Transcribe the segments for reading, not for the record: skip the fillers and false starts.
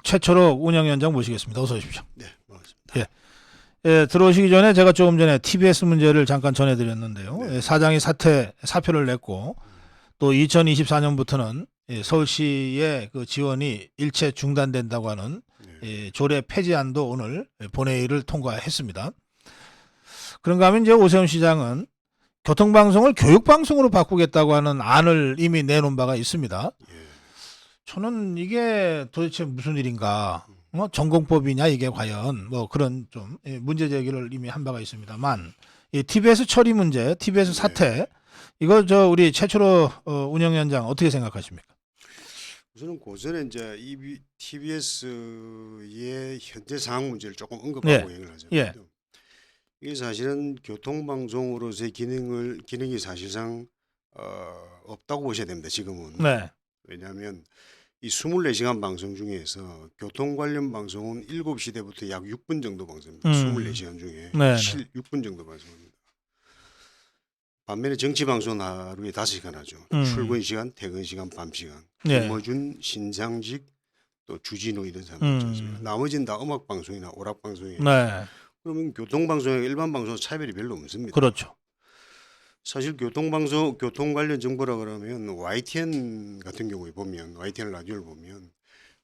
최초로 운영위원장 모시겠습니다. 어서 오십시오. 네, 반갑습니다. 예. 예, 들어오시기 전에 제가 조금 전에 TBS 문제를 잠깐 전해드렸는데요. 네. 예, 사장이 사표를 냈고 또 2024년부터는 서울시의 그 지원이 일체 중단된다고 하는 네. 조례 폐지안도 오늘 본회의를 통과했습니다. 그런가 하면 이제 오세훈 시장은 교통방송을 교육방송으로 바꾸겠다고 하는 안을 이미 내놓은 바가 있습니다. 예. 저는 이게 도대체 무슨 일인가? 전공법이냐 이게 과연 뭐 그런 좀 문제 제기를 이미 한 바가 있습니다만 이 TBS 처리 문제, TBS 사태 이거 우리 최초로 운영위원장 어떻게 생각하십니까? 우선은 고전에 이제 이 TBS의 현재 상황 문제를 조금 예. 언급하고 얘기를 하자면 예. 이게 사실은 교통방송으로서의 기능이 사실상 없다고 보셔야 됩니다. 지금은. 네. 왜냐하면 이 24시간 방송 중에서 교통 관련 방송은 7시대부터 약 6분 정도 방송합니다. 24시간 중에 네. 6분 정도 방송합니다. 반면에 정치 방송은 하루에 5시간 하죠. 출근 시간, 퇴근 시간, 밤 시간. 예. 김어준, 신상직, 또 주진우 이런 사람들 있지 않습니까? 나머지는 다 음악 방송이나 오락 방송이에요. 네. 그러면 교통 방송과 일반 방송 차별이 별로 없습니다. 그렇죠. 사실 교통방송, 교통 관련 정보라 그러면 YTN 같은 경우에 보면 YTN 라디오를 보면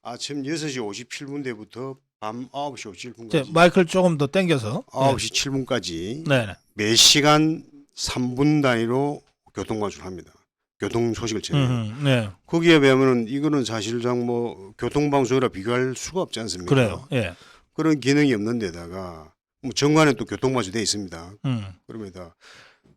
아침 6시 57분대부터 밤 9시 이제 57분까지 마이크를 조금 더 당겨서 9시 7분까지 네. 매 시간 3분 단위로 교통방송을 합니다. 교통 소식을 전해요. 네. 거기에 비하면은 이거는 사실상 뭐 교통방송이라 비교할 수가 없지 않습니까? 그래요. 예. 그런 기능이 없는 데다가 뭐 정관에 또 교통방송이 돼 있습니다. 그러면다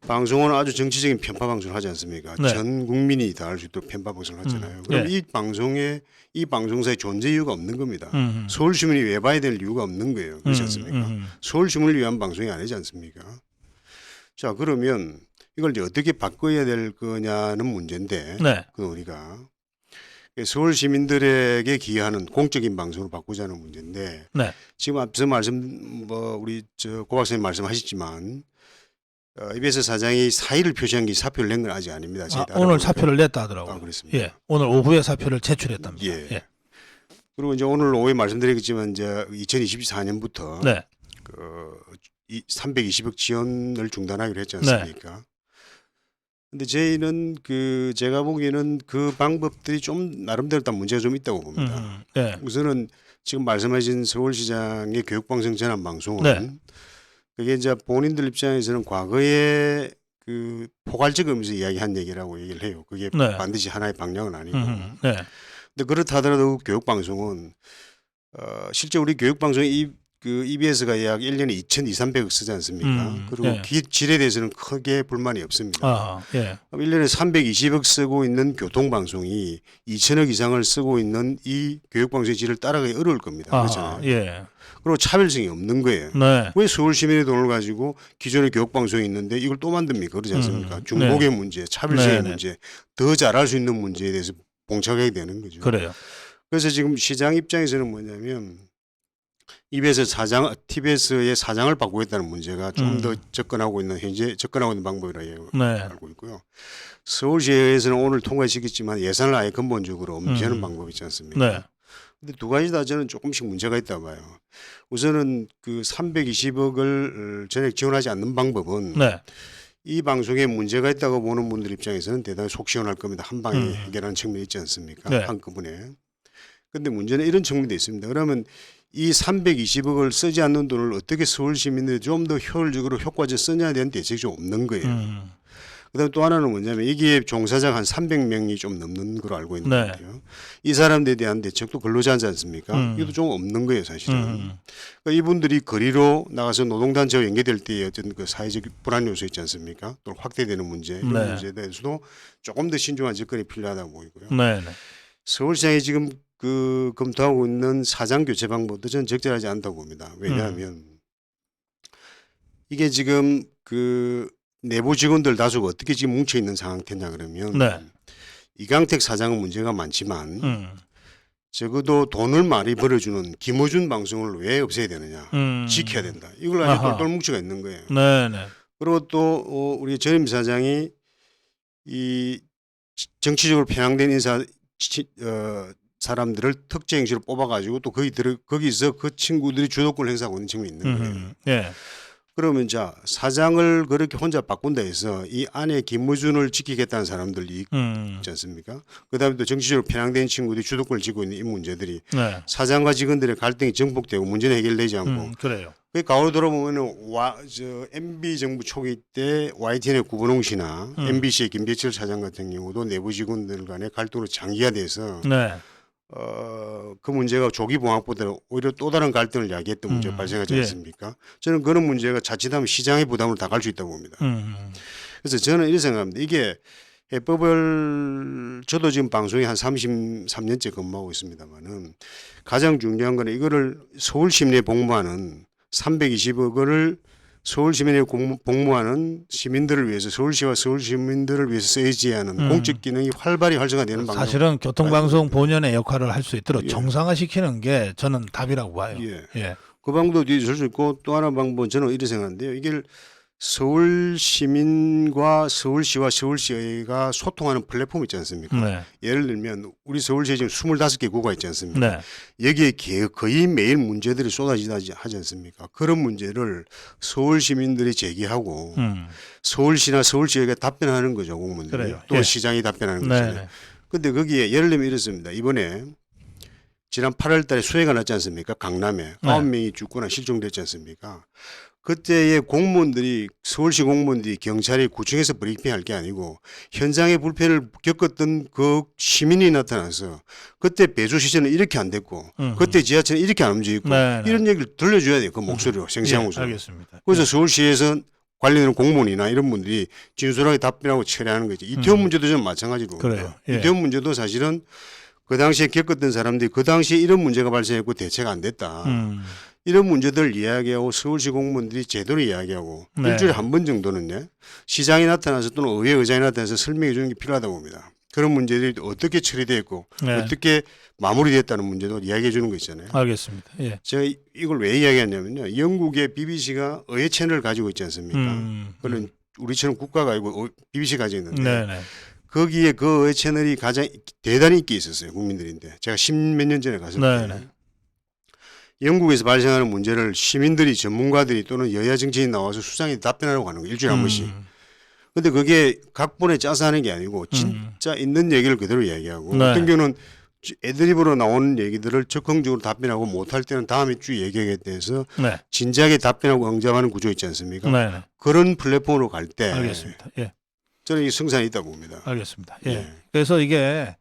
방송은 아주 정치적인 편파 방송을 하지 않습니까? 네. 전 국민이 다 알 수 있도록 편파 방송을 하잖아요. 그럼 이 방송사의 존재 이유가 없는 겁니다. 서울 시민이 왜 봐야 될 이유가 없는 거예요. 그렇지 않습니까? 서울 시민을 위한 방송이 아니지 않습니까? 자, 그러면 이걸 이제 어떻게 바꿔야 될 거냐는 문제인데, 네. 그 우리가 서울 시민들에게 기여하는 공적인 방송으로 바꾸자는 문제인데, 네. 지금 앞서 우리 고 박사님 말씀하셨지만. EBS 사장이 사의를 표시한 게 사표를 낸 건 아직 아닙니다. 오늘 사표를 냈다 하더라고요. 그렇습니다. 예. 오늘 오후에 사표를 제출했답니다. 예. 예. 그리고 이제 오늘 오후에 말씀드리겠지만 이제 2024년부터 네. 320억 지원을 중단하기로 했지 않습니까? 근데 저희는 제가 보기에는 그 방법들이 좀 나름대로 다 문제가 좀 있다고 봅니다. 네. 우선은 지금 말씀하신 서울시장의 교육방송 전환 방송은 네. 그게 이제 본인들 입장에서는 과거에 그 포괄적 의미에서 이야기한 얘기라고 얘기를 해요. 그게 네. 반드시 하나의 방향은 아니고. 네. 근데 그렇다 하더라도 교육방송은 실제 우리 교육방송이 EBS가 약 1년에 2,200~300억 쓰지 않습니까? 그리고 네. 질에 대해서는 크게 불만이 없습니다. 예. 1년에 320억 쓰고 있는 교통방송이 2,000억 이상을 쓰고 있는 이 교육방송의 질을 따라가기 어려울 겁니다. 그렇잖아요. 예. 그리고 차별성이 없는 거예요. 네. 왜 서울 시민의 돈을 가지고 기존의 교육방송이 있는데 이걸 또 만듭니까? 그러지 않습니까? 중복의 문제, 차별성의 문제, 더 잘할 수 있는 문제에 대해서 봉착하게 되는 거죠. 그래요. 그래서 지금 시장 입장에서는 뭐냐면 TBS의 사장을 바꾸겠다는 문제가 좀 더 현재 접근하고 있는 방법이라고 알고 있고요. 서울시에서는 오늘 통과시켰지만 예산을 아예 근본적으로 엄지하는 방법이 있지 않습니까? 네. 근데 두 가지 다 저는 조금씩 문제가 있다 봐요. 우선은 그 320억을 전액 지원하지 않는 방법은 네. 이 방송에 문제가 있다고 보는 분들 입장에서는 대단히 속 시원할 겁니다. 한 방에 해결하는 측면이 있지 않습니까? 네. 한꺼번에. 근데 문제는 이런 측면도 있습니다. 그러면 이 320억을 쓰지 않는 돈을 어떻게 서울 시민들이 좀 더 효율적으로 효과적으로 쓰냐에 대한 대책이 좀 없는 거예요. 그다음에 또 하나는 뭐냐면 이게 종사자가 한 300명이 좀 넘는 걸로 알고 있는 것 같아요. 이 사람들에 대한 대책도 근로자지 않습니까? 이것도 좀 없는 거예요, 사실은. 그러니까 이분들이 거리로 나가서 노동단체와 연계될 때의 어떤 그 사회적 불안 요소 있지 않습니까? 또 확대되는 문제, 이런 문제에 대해서도 조금 더 신중한 접근이 필요하다고 보이고요. 네. 서울시장이 지금 검토하고 있는 사장 교체 방법도 저는 적절하지 않다고 봅니다. 왜냐하면 이게 지금 내부 직원들 다수가 어떻게 지금 뭉쳐 있는 상태냐 그러면 이강택 사장은 문제가 많지만 적어도 돈을 많이 벌어주는 김어준 방송을 왜 없애야 되느냐, 지켜야 된다. 이걸 아주 똘똘 뭉쳐가 있는 거예요. 그리고 또 우리 전임 사장이 이 정치적으로 편향된 사람들을 특정 행시로 뽑아가지고 또 거기서 그 친구들이 주도권을 행사하고 있는 친구가 있는 거예요. 예. 그러면 자 사장을 그렇게 혼자 바꾼다 해서 이 안에 김무준을 지키겠다는 사람들이 있지 않습니까? 그다음에 또 정치적으로 편향된 친구들이 주도권을 쥐고 있는 이 문제들이 네. 사장과 직원들의 갈등이 정복되고 문제는 해결되지 않고 그래요. 그 가오로 돌아보면은 MB 정부 초기 때 YTN의 구본홍 씨나 MBC의 김재철 차장 같은 경우도 내부 직원들 간의 갈등으로 장기화돼서 네. 그 문제가 조기 봉합보다 오히려 또 다른 갈등을 야기했던 문제가 발생하지 예. 않습니까? 저는 그런 문제가 자칫하면 시장의 부담으로 다 갈 수 있다고 봅니다. 그래서 저는 이렇게 생각합니다. 이게 해법을 저도 지금 방송에 한 33년째 근무하고 있습니다만은 가장 중요한 거는 이거를 서울시민에 복무하는 320억을 서울시민에 복무하는 시민들을 위해서 서울시와 서울시민들을 위해서 써야지 하는 공적 기능이 활발히 활성화되는 방법. 사실은 교통방송 본연의 역할을 할 수 있도록 정상화시키는 게 저는 답이라고 봐요. 예. 그 방법도 있을 수 있고 또 하나 방법은 저는 이렇게 생각하는데요. 이게 서울 시민과 서울시와 서울시의회가 소통하는 플랫폼 있지 않습니까? 네. 예를 들면 우리 서울시에 지금 25개 구가 있지 않습니까? 네. 여기에 거의 매일 문제들이 쏟아지다 하지 않습니까? 그런 문제를 서울 시민들이 제기하고 서울시나 서울시의회가 답변하는 거죠, 공무원들이. 그래요. 또 예. 시장이 답변하는 네. 거잖아요. 근데 거기에 예를 들면 이렇습니다. 이번에 지난 8월 달에 수해가 났지 않습니까? 강남에 9명이 죽거나 실종됐지 않습니까? 그때의 공무원들이 서울시 공무원들이 경찰이 구청에서 브리핑할 게 아니고 현장의 불편을 겪었던 그 시민이 나타나서 그때 배수 시설은 이렇게 안 됐고 그때 지하철은 이렇게 안 움직였고 네. 이런 얘기를 들려줘야 돼요. 그 목소리로 생생한 예, 목소리로. 알겠습니다. 그래서 서울시에서 관련된 공무원이나 이런 분들이 진솔하게 답변하고 처리하는 거죠. 이태원 문제도 좀 마찬가지로. 그래요. 예. 이태원 문제도 사실은 그 당시에 겪었던 사람들이 그 당시에 이런 문제가 발생했고 대처가 안 됐다. 이런 문제들을 이야기하고 서울시 공무원들이 제대로 이야기하고 네. 일주일에 한 번 정도는요. 시장이 나타나서 또는 의회 의장이 나타나서 설명해 주는 게 필요하다고 봅니다. 그런 문제들이 어떻게 처리됐고 네. 어떻게 마무리됐다는 문제도 이야기해 주는 거 있잖아요. 알겠습니다. 예. 제가 이걸 왜 이야기하냐면요. 영국의 BBC가 의회 채널을 가지고 있지 않습니까? 그런 우리처럼 국가가 아니고 BBC 가지고 있는데 네네. 거기에 그 의회 채널이 가장 대단히 인기 있었어요. 국민들인데 제가 10몇 년 전에 갔을 때 네네. 영국에서 발생하는 문제를 시민들이 전문가들이 또는 여야 정치인이 나와서 수장이 답변하려고 하는 거예요. 일주일에 한 번씩. 근데 그게 각본에 짜서 하는 게 아니고 진짜 있는 얘기를 그대로 이야기하고 네. 어떤 경우는 애드립으로 나오는 얘기들을 적극적으로 답변하고 못할 때는 다음에 쭉 얘기하게 돼서 네. 진지하게 답변하고 응답하는 구조 있지 않습니까? 네네. 그런 플랫폼으로 갈 때 알겠습니다. 예. 저는 이 성산이 있다고 봅니다. 알겠습니다. 예. 예. 그래서 이게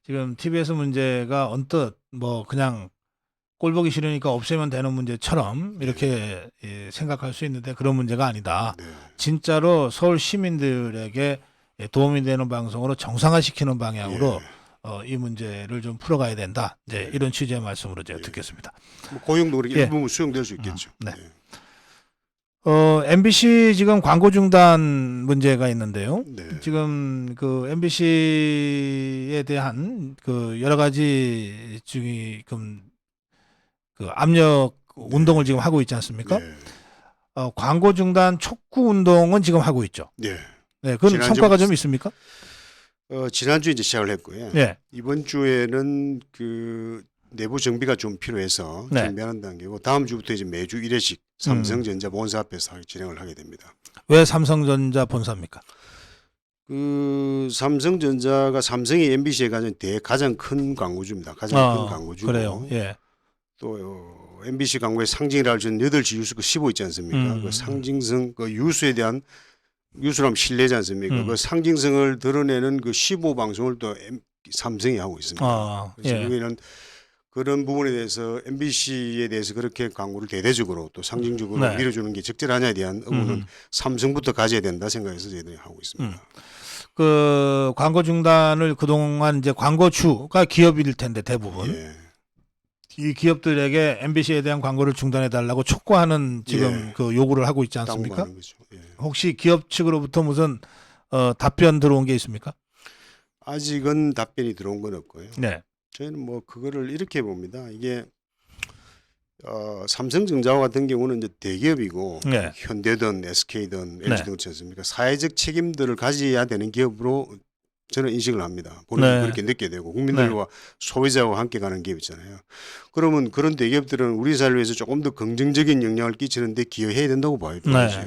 지금 TBS 문제가 언뜻 뭐 그냥 꼴보기 싫으니까 없애면 되는 문제처럼 이렇게 생각할 수 있는데 그런 문제가 아니다. 네. 진짜로 서울 시민들에게 도움이 되는 방송으로 정상화시키는 방향으로 이 문제를 좀 풀어가야 된다. 이제 이런 취지의 말씀으로 제가 듣겠습니다. 뭐 고용도 그렇게 예. 일부분 수용될 수 있겠죠. 네. 네. MBC 지금 광고 중단 문제가 있는데요. 네. 지금 그 MBC에 대한 그 여러 가지 지금 그 압력 운동을 지금 하고 있지 않습니까? 네. 광고 중단 촉구 운동은 지금 하고 있죠. 네. 네, 그건 지난주부터- 성과가 좀 있습니까? 지난주에 이제 시작을 했고요. 네. 이번 주에는 그 내부 정비가 좀 필요해서 네. 준비하는 단계고 다음 주부터 이제 매주 1회씩 삼성전자 본사 앞에서 진행을 하게 됩니다. 왜 삼성전자 본사입니까? 그 삼성전자가 삼성이 MBC에 가장 큰 광고주입니다. 가장 큰 광고주고 그래요. 예. 또 MBC 광고의 상징이라 할 수 있는 8시 유수 그 15 있지 않습니까? 그 상징성 그 유수에 대한 유수라면 신뢰지 않습니까? 그 상징성을 드러내는 그 15 방송을 또 삼성이 하고 있습니다. 그래서 예. 여기는 그런 부분에 대해서 MBC에 대해서 그렇게 광고를 대대적으로 또 상징적으로 네. 밀어주는 게 적절하냐에 대한 의문은 삼성부터 가져야 된다 생각해서 저희들이 하고 있습니다. 그 광고 중단을 그동안 이제 광고주가 기업일 텐데 대부분 예. 이 기업들에게 MBC에 대한 광고를 중단해 달라고 촉구하는 지금 예. 그 요구를 하고 있지 않습니까? 당부하는 거죠. 예. 혹시 기업 측으로부터 무슨 답변 들어온 게 있습니까? 아직은 답변이 들어온 건 없고요. 네. 저희는 뭐 그거를 이렇게 봅니다. 이게 삼성전자와 같은 경우는 이제 대기업이고 네. 현대든 SK든 네. LG든 그렇지 않습니까? 사회적 책임들을 가져야 되는 기업으로 저는 인식을 합니다. 본인이 네. 그렇게 느끼게 되고 국민들과 소비자와 함께 가는 기업 있잖아요. 그러면 그런 대기업들은 우리 사회를 위해서 조금 더 긍정적인 영향을 끼치는데 기여해야 된다고 봐요. 네.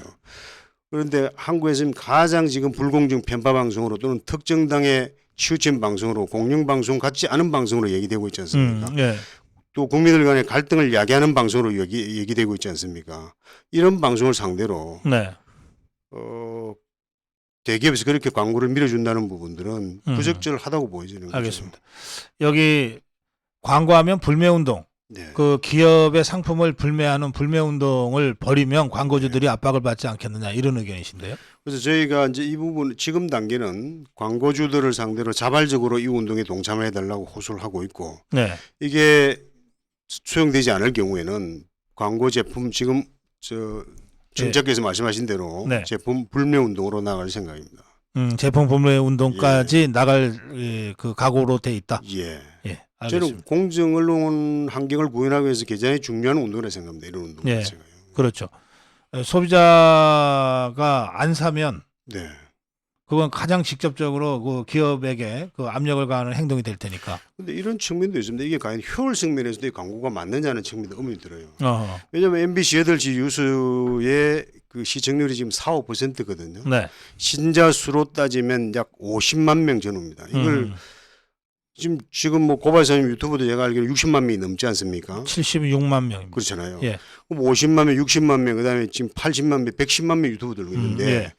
그런데 한국에서 지금 가장 지금 불공정 편파 방송으로 또는 특정 당의 치우친 방송으로 공영 방송 같지 않은 방송으로 얘기되고 있지 않습니까? 예. 또 국민들 간의 갈등을 야기하는 방송으로 얘기되고 있지 않습니까? 이런 방송을 상대로 네. 대기업에서 그렇게 광고를 밀어준다는 부분들은 부적절하다고 보여지는 거죠. 알겠습니다. 여기 광고하면 불매운동, 네. 그 기업의 상품을 불매하는 불매운동을 벌이면 광고주들이 압박을 받지 않겠느냐 이런 의견이신데요. 그래서 저희가 이제 이 부분 지금 단계는 광고주들을 상대로 자발적으로 이 운동에 동참을 해달라고 호소를 하고 있고 네. 이게 수용되지 않을 경우에는 광고 제품 지금 정책께서 말씀하신 대로 네. 제품 불매 운동으로 나갈 생각입니다. 제품 불매 운동까지 나갈 그 각오로 돼 있다. 예. 예. 저는 알겠습니다. 공정 언론 환경을 구현하기 위해서 굉장히 중요한 운동이라고 생각합니다. 이런 운동 예. 자체가요. 그렇죠. 소비자가 안 사면 네. 그건 가장 직접적으로 그 기업에게 그 압력을 가하는 행동이 될 테니까. 근데 이런 측면도 있습니다. 이게 과연 효율성 면에서도 이 광고가 맞느냐는 측면도 의문이 들어요. 어허. 왜냐하면 MBC 8시 뉴스의 그 시청률이 지금 4~5%거든요. 네. 신자 수로 따지면 약 50만 명 전후입니다. 이걸 지금 뭐 고발사님 유튜브도 제가 알기로 60만 명이 넘지 않습니까? 76만 명입니다. 그렇잖아요. 예. 그럼 50만 명, 60만 명, 그다음에 지금 80만 명, 110만 명 유튜브 들고 있는데 예.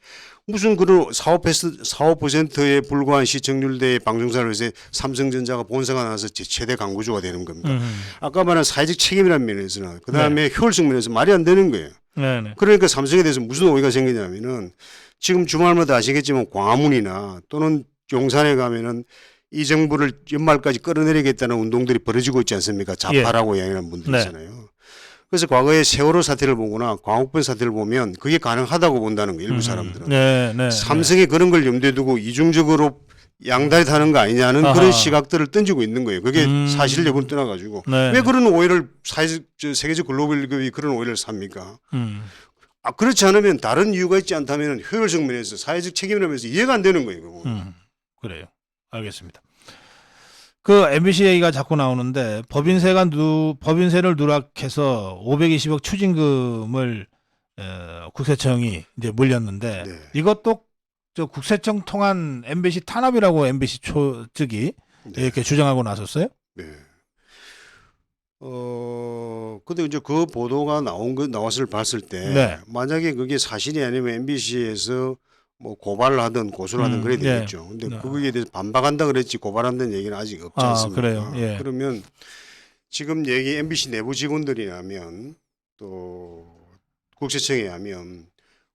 무슨 그런 4~5%에 불과한 시청률대의 방송사를 해서 삼성전자가 본사가 나와서 최대 광고주가 되는 겁니다. 아까 말한 사회적 책임이라는 면에서는 그다음에 효율성 면에서 말이 안 되는 거예요. 네네. 그러니까 삼성에 대해서 무슨 오해가 생기냐면은 지금 주말마다 아시겠지만 광화문이나 또는 용산에 가면은 이 정부를 연말까지 끌어내리겠다는 운동들이 벌어지고 있지 않습니까? 좌파라고 이야기하는 분들 있잖아요. 그래서 과거에 세월호 사태를 보거나 광우병 사태를 보면 그게 가능하다고 본다는 거예요. 일부 사람들은. 네. 삼성이 그런 걸 염두에 두고 이중적으로 양다리 타는 거 아니냐는 아하. 그런 시각들을 던지고 있는 거예요. 그게 사실 여부는 떠나가지고 네. 왜 그런 오해를 세계적 글로벌 기업이 그런 오해를 삽니까? 그렇지 않으면 다른 이유가 있지 않다면 효율성 면에서 사회적 책임이라면서 이해가 안 되는 거예요. 그거. 그래요. 알겠습니다. 그 MBC 얘기가 자꾸 나오는데 법인세를 누락해서 520억 추징금을 국세청이 이제 물렸는데 네. 이것도 저 국세청 통한 MBC 탄압이라고 MBC 측이 네. 이렇게 주장하고 나섰어요. 네. 근데 이제 그 보도가 나왔을 봤을 때 네. 만약에 그게 사실이 아니면 MBC에서 뭐 고발을 하든 고소를 하든 그래야 예. 되겠죠. 근데 네. 거기에 대해서 반박한다 그랬지 고발한다는 얘기는 아직 없지 않습니까? 그래요? 예. 그러면 지금 얘기 MBC 내부 직원들이라면 또 국세청에 하면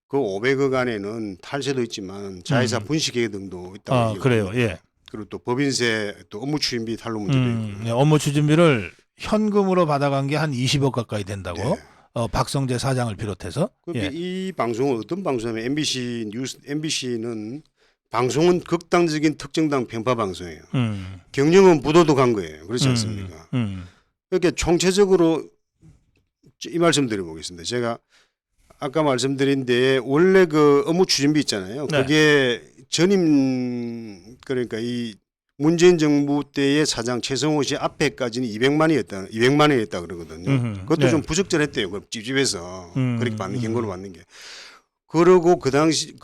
그 500억 안에는 탈세도 있지만 자회사 분식 계획 등도 있다고 그래요. 예. 그리고 또 법인세 또 업무 추진비 탈루 문제도 있고. 네, 업무 추진비를 현금으로 받아간 게 한 20억 가까이 된다고. 네. 박성재 사장을 비롯해서. 그러니까 예. 이 방송은 어떤 방송이냐면 MBC는 방송은 극단적인 특정당 편파 방송이에요. 경영은 부도덕한 거예요. 그렇지 않습니까? 그러니까 총체적으로 이 말씀 드려보겠습니다. 제가 아까 말씀드린 데에 원래 그 업무 추진비 있잖아요. 네. 그게 전임 그러니까 이 문재인 정부 때의 사장 최성호 씨 앞에까지는 200만 원이었다 그러거든요. 그것도 네. 좀 부적절했대요. 그 찝찝해서 그렇게 받는 경고를 받는 게. 그러고 그 당시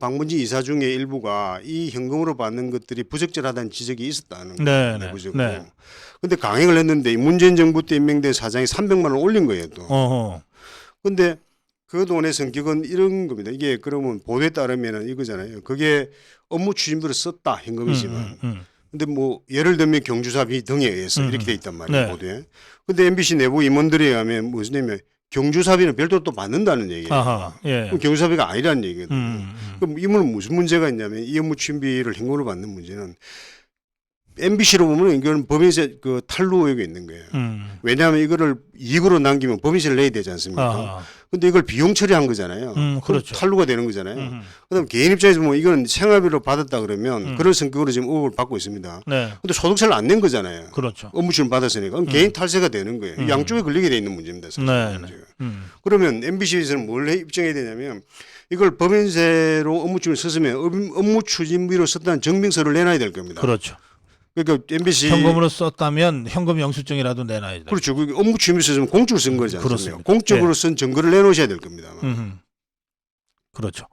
박문진 이사 중에 일부가 이 현금으로 받는 것들이 부적절하다는 지적이 있었다는 거예요. 내부적으로. 네. 근데 강행을 했는데 이 문재인 정부 때 임명된 사장이 300만 원 올린 거예요. 또. 근데 그 돈의 성격은 이런 겁니다. 이게 그러면 보도에 따르면 이거잖아요. 그게 업무 추진비로 썼다 현금이지만. 근데 뭐 예를 들면 경주사비 등에 의해서 이렇게 돼 있단 말이에요. 네. 보도에. 근데 MBC 내부 임원들에 의하면 무슨냐면 경주사비는 별도로 또 받는다는 얘기예요. 예. 그럼 경주사비가 아니라는 얘기거든요. 그럼 이분은 무슨 문제가 있냐면 이 업무 추진비를 현금으로 받는 문제는 MBC로 보면 이건 법인세 그 탈루 의혹이 있는 거예요. 왜냐하면 이거를 이익으로 남기면 법인세를 내야 되지 않습니까? 근데 이걸 비용 처리한 거잖아요. 그렇죠. 탈루가 되는 거잖아요. 그다음 개인 입장에서 보면 이건 생활비로 받았다 그러면 그런 성격으로 지금 의혹을 받고 있습니다. 네. 근데 소득세를 안 낸 거잖아요. 그렇죠. 업무 추진 받았으니까. 그럼 개인 탈세가 되는 거예요. 이 양쪽에 걸리게 돼 있는 문제입니다. 사실. 네. 그러면 MBC에서는 뭘 입증해야 되냐면 이걸 법인세로 업무 추진을 썼으면 업무 추진비로 썼다는 증명서를 내놔야 될 겁니다. 그렇죠. 그러니까 MBC 현금으로 썼다면 현금 영수증이라도 내놔야 돼. 그렇죠. 그 업무 추진비 썼으면 공적으로 쓴 거지 않습니까? 그렇습니다. 공적으로 쓴 증거를 내놓으셔야 될 겁니다. 그렇죠.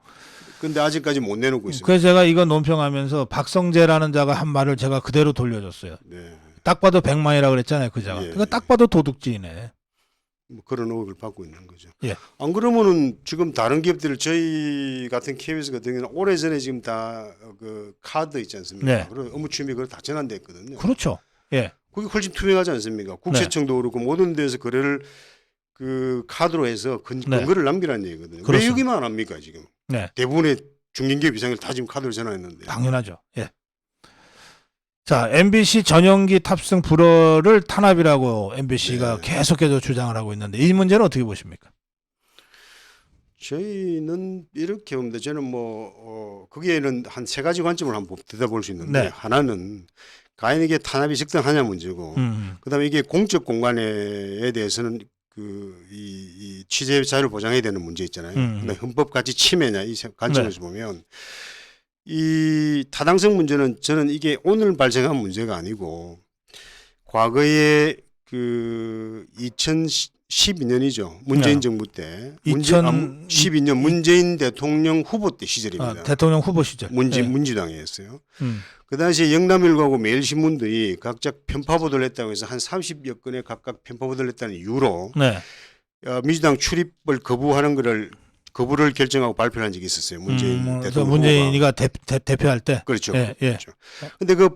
근데 아직까지 못 내놓고 있습니다. 그래서 제가 이거 논평하면서 박성재라는 자가 한 말을 제가 그대로 돌려줬어요. 네. 딱 봐도 100만이라고 그랬잖아요, 그 자가. 예, 그러니까 딱 봐도 도둑질이네. 뭐 그런 의혹을 받고 있는 거죠. 예. 안 그러면은 지금 다른 기업들 저희 같은 KBS 같은 경우는 오래전에 지금 다 그 카드 있지 않습니까? 네. 그런 업무 추진비 그걸 다 전환돼 있거든요. 그렇죠. 예. 그게 훨씬 투명하지 않습니까? 국세청도 그렇고 모든 데서 거래를 그 카드로 해서 근거를 남기라는 얘기거든요. 왜 그렇습니다. 여기만 안 합니까 지금? 네. 대부분의 중견기업 이상을 다 지금 카드로 전환했는데. 당연하죠. 예. 자, MBC 전용기 탑승 불허를 탄압이라고 MBC가 네. 계속해서 주장을 하고 있는데 이 문제는 어떻게 보십니까? 저희는 이렇게 봅니다. 저는 거기에는 한 세 가지 관점을 한번 들여다볼 수 있는데 네. 하나는 과연 이게 탄압이 적당하냐 문제고, 그다음에 이게 공적 공간에 대해서는 이 취재 자유를 보장해야 되는 문제 있잖아요. 그다음에 헌법 가치 침해냐 이 관점에서 보면 이 타당성 문제는 저는 이게 오늘 발생한 문제가 아니고 과거에 그 2012년이죠. 문재인 네. 정부 때 2012년 문재인 대통령 후보 때 시절입니다. 대통령 후보 시절. 문지당이었어요. 그 당시에 영남일보하고 매일신문들이 각자 편파 보도를 했다고 해서 한 30여 건의 각각 편파 보도를 했다는 이유로 네. 민주당 출입을 거부를 결정하고 발표한 적이 있었어요. 문재인 대통령 문재인이가 대표할 때. 그렇죠. 예, 예. 그렇죠. 근데 그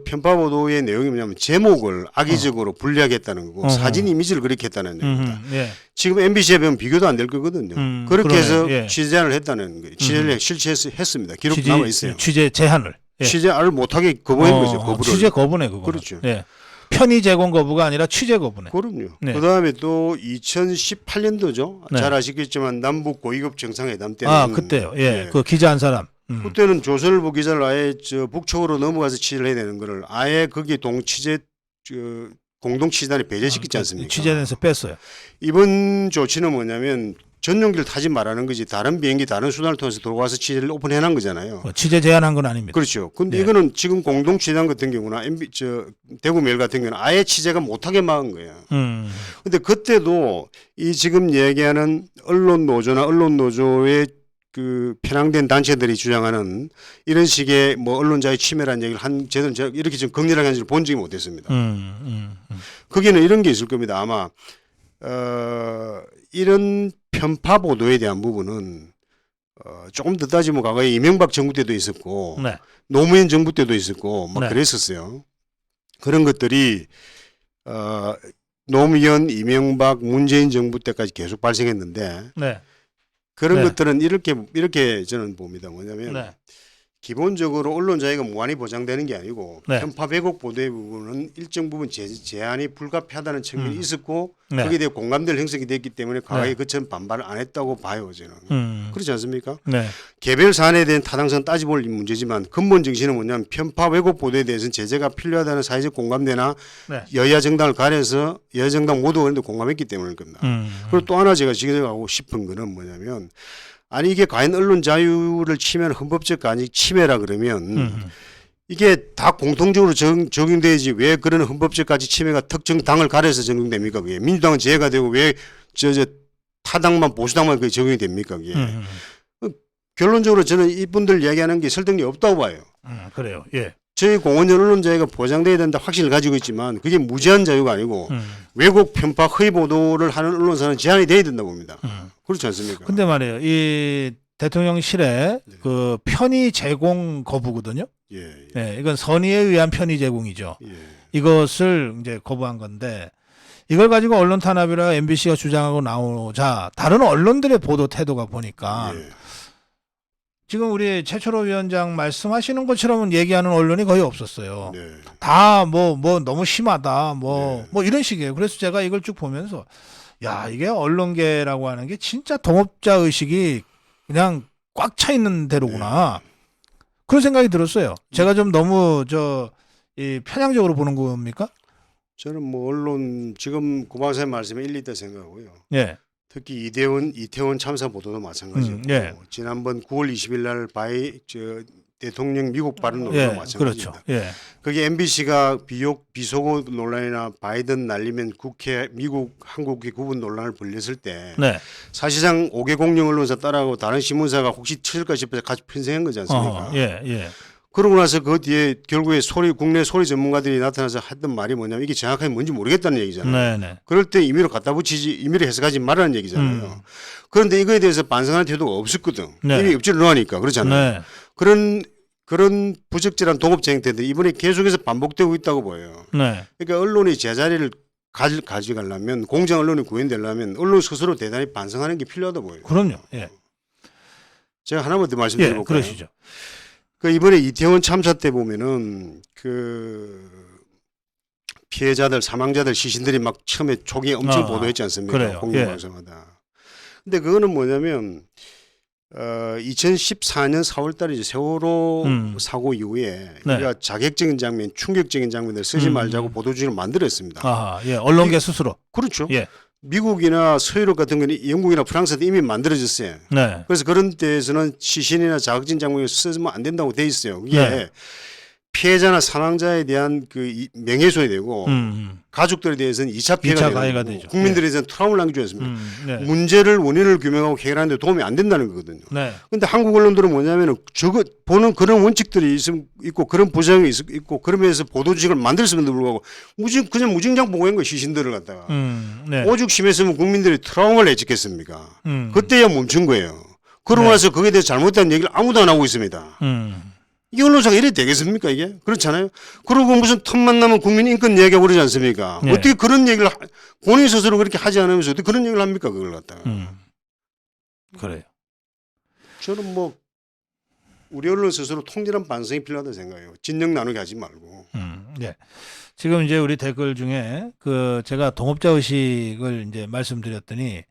편파 보도의 내용이 뭐냐면 제목을 악의적으로 불리하겠다는 거고 사진 이미지를 그렇게 했다는 내용입니다. 예. 지금 MBC에 보면 비교도 안 될 거거든요. 그렇게 그러네. 해서 예. 취재 제안을 했다는 거예요. 취재를 실체했습니다. 기록 남아 있어요. 취재 제한을. 예. 취재를 못하게 거부한 거죠. 거부를. 취재 거부네 그거. 그렇죠. 예. 편의 제공 거부가 아니라 취재 거부네. 그럼요. 네. 그다음에 또 2018년도죠. 네. 잘 아시겠지만 남북 고위급 정상회담 때는 그때요. 예. 그 기자 한 사람. 그때는 조선일보 기자를 아예 북쪽으로 넘어가서 취재를 해야 되는 거를 아예 거기 공동 취재단에 배제시키지 않습니까? 취재단에서 뺐어요. 이번 조치는 뭐냐면 전용기를 타지 말라는 거지 다른 비행기 다른 수단을 통해서 들어와서 취재를 오픈해놓은 거잖아요. 취재 제한한 건 아닙니다. 그렇죠. 근데 네. 이거는 지금 공동 취재단 같은 경우나 대구메일 같은 경우는 아예 취재가 못하게 막은 거예요. 근데 그때도 이 지금 얘기하는 언론 노조나 언론 노조의 그 편향된 단체들이 주장하는 이런 식의 언론 자유 침해라는 얘기를 제가 이렇게 좀 극렬하게 한 적을 본 적이 못했습니다. 거기는 이런 게 있을 겁니다. 아마 이런 편파 보도에 대한 부분은 조금 더 따지면 과거에 이명박 정부 때도 있었고 네. 노무현 정부 때도 있었고 막 네. 그랬었어요. 그런 것들이 노무현, 이명박, 문재인 정부 때까지 계속 발생했는데 네. 그런 네. 것들은 이렇게 저는 봅니다. 뭐냐면 네. 기본적으로 언론 자유가 무한히 보장되는 게 아니고 네. 편파 왜곡 보도의 부분은 일정 부분 제한이 불가피하다는 측면이 있었고 네. 거기에 대해 공감대를 형성이 됐기 때문에 과거에 네. 그처럼 반발을 안 했다고 봐요. 저는. 그렇지 않습니까? 네. 개별 사안에 대한 타당성 따져볼 문제지만 근본 정신은 뭐냐면 편파 왜곡 보도에 대해서는 제재가 필요하다는 사회적 공감대나 네. 여야 정당을 가려서 여야 정당 모두 그런데 공감했기 때문일 겁니다. 그리고 또 하나 제가 지적하고 싶은 거는 뭐냐면 아니 이게 과연 언론 자유를 침해하는 헌법적 아니 침해라 그러면 이게 다 공통적으로 적용되지 왜 그런 헌법적 가치 침해가 특정 당을 가려서 적용됩니까? 그게 민주당은 제외가 되고 왜 타당만 보수당만 그게 적용이 됩니까? 그게 결론적으로 저는 이분들 이야기하는 게 설득력이 없다고 봐요. 그래요. 예. 저희 공원의 언론 자유가 보장돼야 된다 확신을 가지고 있지만 그게 무제한 자유가 아니고 왜곡 편파 허위 보도를 하는 언론사는 제한이 돼야 된다고 봅니다. 그렇지 않습니까? 근데 말이에요. 이 대통령실의 네. 그 편의 제공 거부거든요. 예. 네, 이건 선의에 의한 편의 제공이죠. 예. 이것을 이제 거부한 건데 이걸 가지고 언론 탄압이라 MBC가 주장하고 나오자 다른 언론들의 보도 태도가 보니까 예. 지금 우리 최철호 위원장 말씀하시는 것처럼 얘기하는 언론이 거의 없었어요. 네. 다 너무 심하다 네. 뭐 이런 식이에요. 그래서 제가 이걸 쭉 보면서 야 이게 언론계라고 하는 게 진짜 동업자 의식이 그냥 꽉 차 있는 대로구나 그런 생각이 들었어요. 제가 좀 너무 이 편향적으로 보는 겁니까? 저는 언론 지금 고박사님 말씀에 일리 있다 생각하고요. 예. 특히 이태원 참사 보도도 마찬가지고 예. 지난번 9월 20일 날 대통령 미국 발언 논도 예, 마찬가지입니다. 그렇죠. 예. 거기 MBC가 비속어 논란이나 바이든 날리면 미국 한국의 구분 논란을 벌렸을 때 네. 사실상 5개 공영 언론사 따라하고 다른 신문사가 혹시 쳐질까 싶어서 같이 편성한 거지 않습니까? 예, 예. 그러고 나서 그 뒤에 결국에 국내 소리 전문가들이 나타나서 했던 말이 뭐냐면 이게 정확하게 뭔지 모르겠다는 얘기잖아요. 네, 네. 그럴 때 임의로 갖다 붙이지 임의로 해석하지 말라는 얘기잖아요. 그런데 이거에 대해서 반성하는 태도가 없었거든. 네. 이미 엎질러 놓으니까 그렇잖아요. 네. 그런 부적절한 동업자 행태들이 이번에 계속해서 반복되고 있다고 보여요. 네. 그러니까 언론이 제자리를 가져가려면 공정 언론이 구현되려면 언론 스스로 대단히 반성하는 게 필요하다 보여요. 그럼요. 예. 제가 하나만 더 예, 말씀드려볼까요? 그러시죠. 그 이번에 이태원 참사 때 보면은 그 피해자들, 사망자들, 시신들이 막 처음에 초기에 엄청 보도했지 않습니까? 그래요. 공영방송마다. 근데 그거는 뭐냐면 2014년 4월달에 이제 세월호 사고 이후에 네. 우리가 자극적인 장면, 충격적인 장면들 쓰지 말자고 보도주의를 만들었습니다. 아하, 예. 언론계 스스로. 그렇죠. 예. 미국이나 서유럽 같은 건 영국이나 프랑스도 이미 만들어졌어요. 네. 그래서 그런 데에서는 시신이나 자극적인 장면을 쓰면 안 된다고 돼 있어요. 이게 네. 피해자나 사망자에 대한 그 명예훼손이 되고 가족들에 대해서는 2차 피해가 가해가 되고 되죠. 국민들에 대해서는 트라우마를 남기지 않습니까? 네. 문제를 원인을 규명하고 해결하는 데 도움이 안 된다는 거거든요. 네. 근데 한국 언론들은 뭐냐면은 저거 보는 그런 원칙들이 있고 그런 보장이 있고 그러면서 보도지식을 만들었음에도 불구하고 그냥 무진장 보고한 거예요. 시신들을 갖다가. 네. 오죽 심했으면 국민들이 트라우마를 예측했습니까? 그때야 멈춘 거예요. 그러고 네. 나서 거기에 대해서 잘못된 얘기를 아무도 안 하고 있습니다. 이 언론사가 이래 되겠습니까 이게? 그렇잖아요. 그리고 무슨 틈만 나면 국민 인권 얘기하고 그러지 않습니까? 네. 어떻게 그런 얘기를 본인 스스로 그렇게 하지 않으면서 어떻게 그런 얘기를 합니까 그걸 갖다가. 그래요. 저는 뭐 우리 언론 스스로 통렬한 반성이 필요하다고 생각해요. 진영 나누게 하지 말고. 네. 지금 이제 우리 댓글 중에 그 제가 동업자 의식을 이제 말씀드렸더니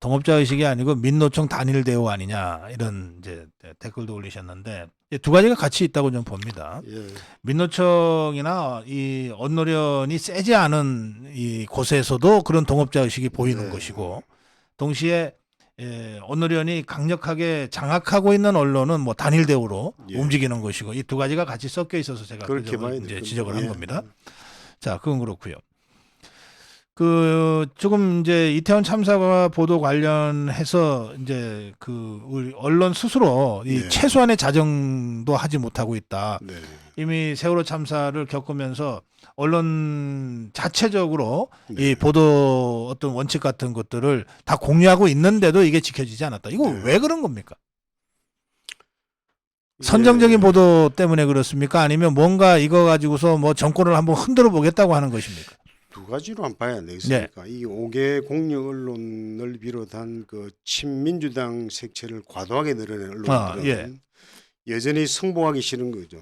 동업자 의식이 아니고 민노총 단일 대우 아니냐 이런 이제 댓글도 올리셨는데 두 가지가 같이 있다고 좀 봅니다. 예. 민노총이나 이 언노련이 세지 않은 이 곳에서도 그런 동업자 의식이 보이는 네. 것이고 동시에 언노련이 강력하게 장악하고 있는 언론은 뭐 단일 대우로 예. 움직이는 것이고 이 두 가지가 같이 섞여 있어서 제가 그 그렇게 점을 봐야 이제 되겠군요. 지적을 한 예. 겁니다. 자, 그건 그렇고요. 그 조금 이제 이태원 참사 보도 관련해서 이제 그 우리 언론 스스로 이 네. 최소한의 자정도 하지 못하고 있다. 네. 이미 세월호 참사를 겪으면서 언론 자체적으로 네. 이 보도 어떤 원칙 같은 것들을 다 공유하고 있는데도 이게 지켜지지 않았다. 이거 네. 왜 그런 겁니까? 선정적인 보도 때문에 그렇습니까? 아니면 뭔가 이거 가지고서 뭐 정권을 한번 흔들어 보겠다고 하는 것입니까? 두 가지로 안 봐야 되겠습니까? 이 5개 공영 언론을 비롯한 그 친민주당 색채를 과도하게 늘어낸 언론들은 예. 여전히 승복하기 싫은 거죠.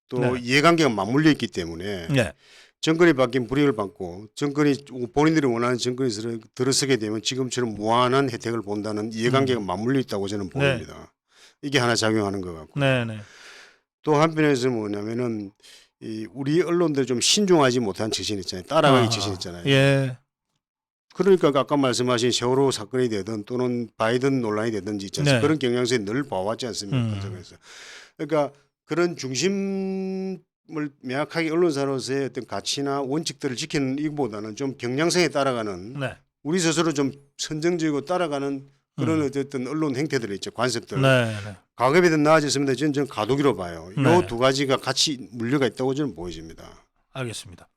또 네. 이해관계가 맞물려 있기 때문에 네. 정권이 바뀐 불이익을 받고 정권이 본인들이 원하는 정권이 들어서게 되면 지금처럼 무한한 혜택을 본다는 이해관계가 맞물려 있다고 저는 보입니다. 이게 하나 작용하는 것 같고 네. 또 한편에서 뭐냐면은 우리 언론들 좀 신중하지 못한 처신 있잖아요. 따라가기 처신 있잖아요. 예. 그러니까 아까 말씀하신 세월호 사건이 되든 또는 바이든 논란이 되든지 있잖아요. 네. 그런 경향성이 늘 봐왔지 않습니까? 그래서 그러니까 그런 중심을 명확하게 언론사로서의 어떤 가치나 원칙들을 지키는 이보다는 좀 경향성에 따라가는 네. 우리 스스로 좀 선정적이고 따라가는 그런 어쨌든 언론 행태들이 있죠. 관습들. 네. 가급이 더 나아졌습니다. 저는 가독이로 봐요. 네. 이 두 가지가 같이 물려가 있다고 저는 보여집니다. 알겠습니다.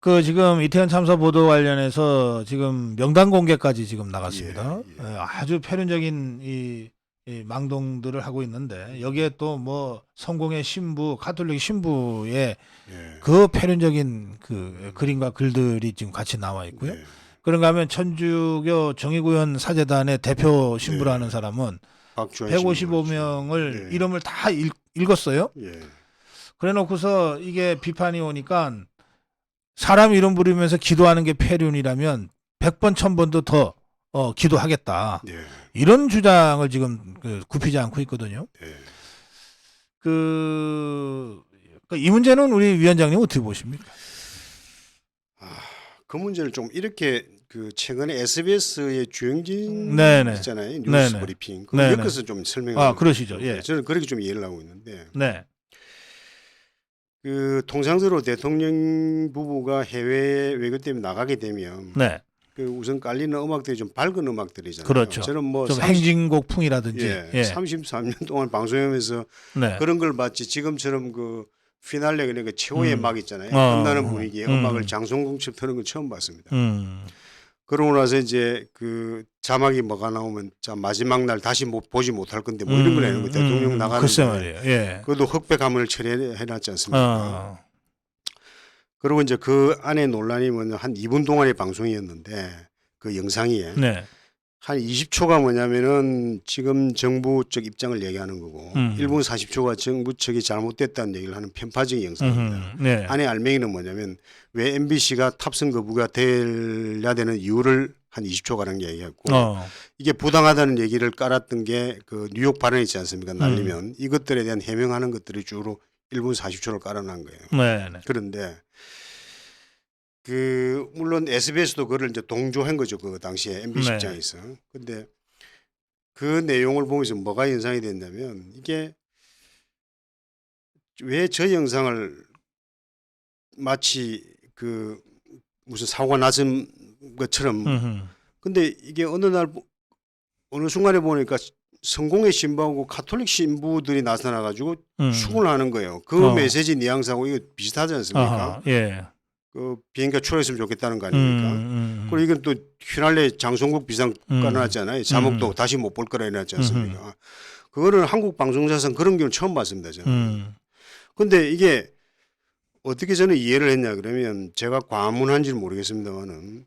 그 지금 이태원 참사 보도 관련해서 지금 명단 공개까지 지금 나갔습니다. 예. 아주 표현적인 이 망동들을 하고 있는데 여기에 또 뭐 성공의 신부, 가톨릭 신부의 예. 그 표현적인 그 그림과 글들이 지금 같이 나와 있고요. 예. 그런가 하면 천주교 정의구현 사제단의 대표 신부라는 사람은 박주환 155명을 네. 이름을 다 읽었어요. 예. 그래 놓고서 이게 비판이 오니까 사람 이름 부르면서 기도하는 게 폐륜이라면 100번 1000번도 더 기도하겠다. 예. 이런 주장을 지금 굽히지 않고 있거든요. 예. 이 문제는 우리 위원장님 어떻게 보십니까? 그 문제를 좀 이렇게 그 최근에 SBS의 주영진 네네. 있잖아요. 뉴스 네네. 브리핑. 그걸 네네. 엮어서 좀 설명을. 그러시죠. 예. 저는 그렇게 좀 이해를 하고 있는데 네. 그 통상적으로 대통령 부부가 해외 외교 때문에 나가게 되면 네. 그 우선 깔리는 음악들이 좀 밝은 음악들이잖아요. 그렇죠. 저는 뭐 좀 행진곡풍이라든지. 예, 33년 동안 방송하면서 네. 그런 걸 봤지 지금처럼 그 피날레 그러니까 최후의 음악 있잖아요. 어, 끝나는 분위기에 음악을 장송공첩 트는 건 처음 봤습니다. 그러고 나서 이제 그 자막이 뭐가 나오면 자 마지막 날 다시 보지 못할 건데 뭐 이런 거 내는 거 대통령 나가는데 글쎄 말이에요. 예. 그것도 흑백 가문을 처리해놨지 않습니까? 어. 그리고 이제 그 안에 논란이 뭐냐 한 2분 동안의 방송이었는데 그 영상이 네. 한 20초가 뭐냐면은 지금 정부 쪽 입장을 얘기하는 거고 1분 40초가 정부 측이 잘못됐다는 얘기를 하는 편파적인 영상입니다. 네. 안에 알맹이는 뭐냐면 왜 MBC가 탑승 거부가 돼야 되는 이유를 한 20초가량 얘기했고 이게 부당하다는 얘기를 깔았던 게 그 뉴욕 발언 있지 않습니까? 날리면 이것들에 대한 해명하는 것들이 주로 1분 40초를 깔아놓은 거예요. 네. 그런데 그 물론 SBS도 그걸 이제 동조한 거죠. 그 당시에 MBC 네. 입장에서. 근데 그 내용을 보면서 뭐가 연상이 됐냐면 이게 왜 저 영상을 마치 그 무슨 사고가 났은 것처럼 근데 이게 어느 날 어느 순간에 보니까 성공의 신부하고 카톨릭 신부들이 나타나 가지고 축을 하는 거예요. 그 메시지 뉘앙스하고 이거 비슷하지 않습니까? 예. 그 비행기가 출항했으면 좋겠다는 거 아닙니까? 그리고 이건 또 휘날레 장송국 비상 깔아놨잖아요. 자목도 다시 못 볼 거라 해놨지 않습니까? 그거를 한국 방송사에서는 그런 경우는 처음 봤습니다. 저는. 근데 이게 어떻게 저는 이해를 했냐 그러면 제가 과문한지는 모르겠습니다만은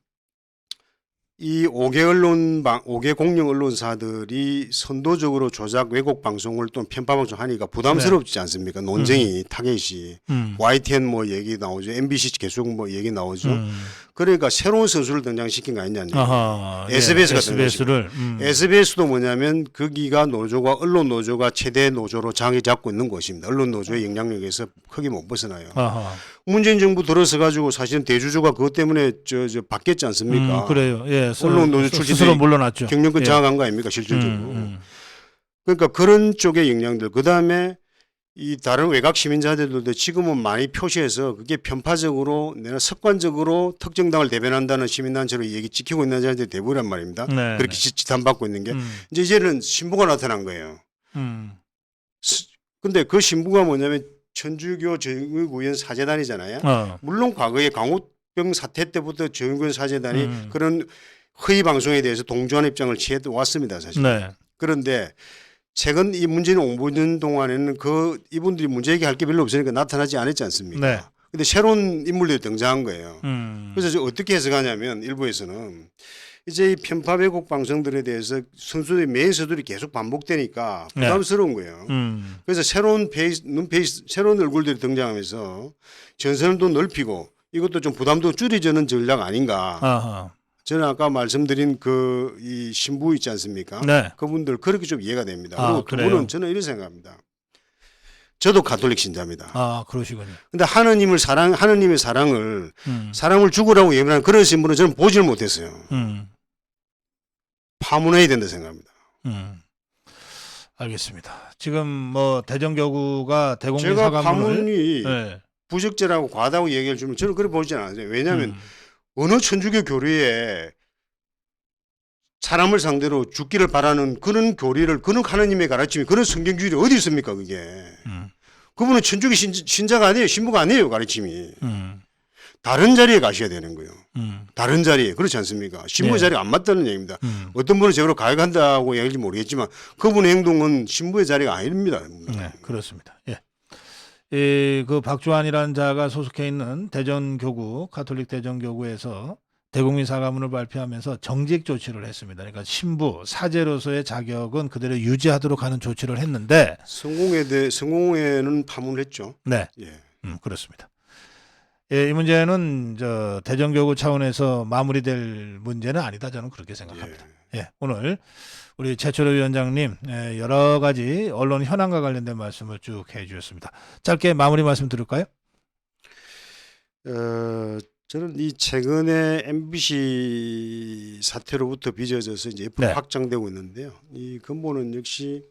이 5개 공영 언론사들이 선도적으로 조작 왜곡 방송을 또 편파 방송 하니까 부담스럽지 않습니까? 논쟁이 타겟이 YTN 뭐 얘기 나오죠. MBC 계속 뭐 얘기 나오죠. 그러니까 새로운 선수를 등장시킨 거 아니냐. SBS가 SBS를 SBS도 뭐냐면 거기가 노조가 언론 노조가 최대 노조로 자리 잡고 있는 곳입니다. 언론 노조의 영향력에서 크게 못 벗어나요. 문재인 정부 들어서 가지고 사실은 대주주가 그것 때문에 저 바뀌었지 않습니까? 그래요. 예. 언론 노조 출신들이 스스로 물러났죠. 경영권 장악한 거 아닙니까 실질적으로. 그러니까 그런 쪽의 영향들. 그다음에 이 다른 외곽 시민자들도 지금은 많이 표시해서 그게 편파적으로 내가 습관적으로 특정 당을 대변한다는 시민단체로 얘기 지키고 있는 자들이 대부분이란 말입니다. 네, 그렇게 지탄받고 있는 게 이제는 신부가 나타난 거예요. 근데 그 신부가 뭐냐면 천주교 정의구현 사재단이잖아요. 물론 과거에 강호병 사태 때부터 정의구현 사재단이 그런 허위 방송에 대해서 동조하는 입장을 취해 왔습니다, 사실. 네. 그런데 최근 이 문재인 5년 동안에는 그 이분들이 문제 얘기할 게 별로 없으니까 나타나지 않았지 않습니까? 네. 근데 새로운 인물들이 등장한 거예요. 그래서 어떻게 해석하냐면 일부에서는 이제 이 편파 왜곡 방송들에 대해서 선수들의 매서들이 계속 반복되니까 부담스러운 거예요. 그래서 새로운 새로운 얼굴들이 등장하면서 전선도 넓히고 이것도 좀 부담도 줄이자는 전략 아닌가. 저는 아까 말씀드린 그 이 신부 있지 않습니까? 네. 그분들 그렇게 좀 이해가 됩니다. 그리고 두 그래요? 분은 저는 이렇게 생각합니다. 저도 가톨릭 신자입니다. 그러시군요. 근데 하나님의 사랑을 죽으라고 예언하는 그런 신부는 저는 보질 못했어요. 파문해야 된다 생각합니다. 알겠습니다. 지금 뭐 대전교구가 대공민 제가 사과문을 파문이 네. 부적절하고 과다고 얘기를 주면 저는 그렇게 보지 않아요. 왜냐하면 어느 천주교 교리에 사람을 상대로 죽기를 바라는 그런 교리를 그런 하나님의 가르침이 그런 성경 규율이 어디 있습니까 그게. 그분은 천주교 신자가 아니에요. 신부가 아니에요 가르침이. 다른 자리에 가셔야 되는 거예요. 다른 자리에. 그렇지 않습니까? 신부의 자리가 안 맞다는 얘기입니다. 어떤 분은 제대로 가역한다고 얘기할지 모르겠지만 그분의 행동은 신부의 자리가 아닙니다. 네, 그렇습니다. 예. 그 박주환이라는 자가 소속해 있는 대전교구 카톨릭 대전교구에서 대국민 사과문을 발표하면서 정직 조치를 했습니다. 그러니까 신부 사제로서의 자격은 그대로 유지하도록 하는 조치를 했는데 성공회는 파문을 했죠. 네, 예. 그렇습니다. 예, 이 문제는 저 대전교구 차원에서 마무리될 문제는 아니다 저는 그렇게 생각합니다. 예, 오늘 우리 최철호 위원장님 여러 가지 언론 현안과 관련된 말씀을 쭉 해주셨습니다. 짧게 마무리 말씀 드릴까요? 저는 이 최근에 MBC 사태로부터 빚어져서 이제 옆으로 네. 확장되고 있는데요. 이 근본은 역시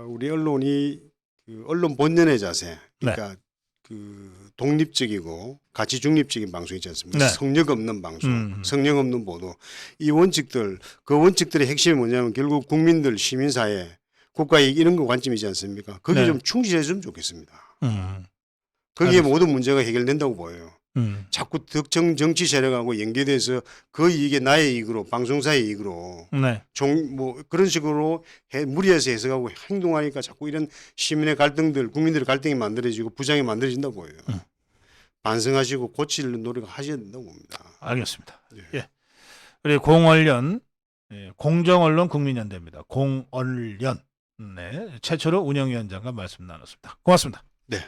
우리 언론이 그 언론 본연의 자세, 그러니까 그 독립적이고 가치 중립적인 방송 있지 않습니까? 네. 성역 없는 방송, 성역 없는 보도, 이 원칙들, 그 원칙들의 핵심이 뭐냐면 결국 국민들, 시민사회, 국가이익 이런 거 관점이지 않습니까? 거기에 네. 좀 충실해주면 좋겠습니다. 음. 거기에 알겠습니다. 모든 문제가 해결된다고 보여요. 자꾸 특정 정치 세력하고 연계돼서 그 이익에 나의 이익으로, 방송사의 이익으로 네. 뭐 그런 식으로 무리해서 해석하고 행동하니까 자꾸 이런 시민의 갈등들, 국민들의 갈등이 만들어지고 부장이 만들어진다고 보여요. 반성하시고 고칠 노력을 하셔야 된다고 봅니다. 알겠습니다. 예. 예. 그리고 공언련, 공정언론 국민연대입니다. 공언련. 네. 최초로 운영위원장과 말씀 나눴습니다. 고맙습니다. 네.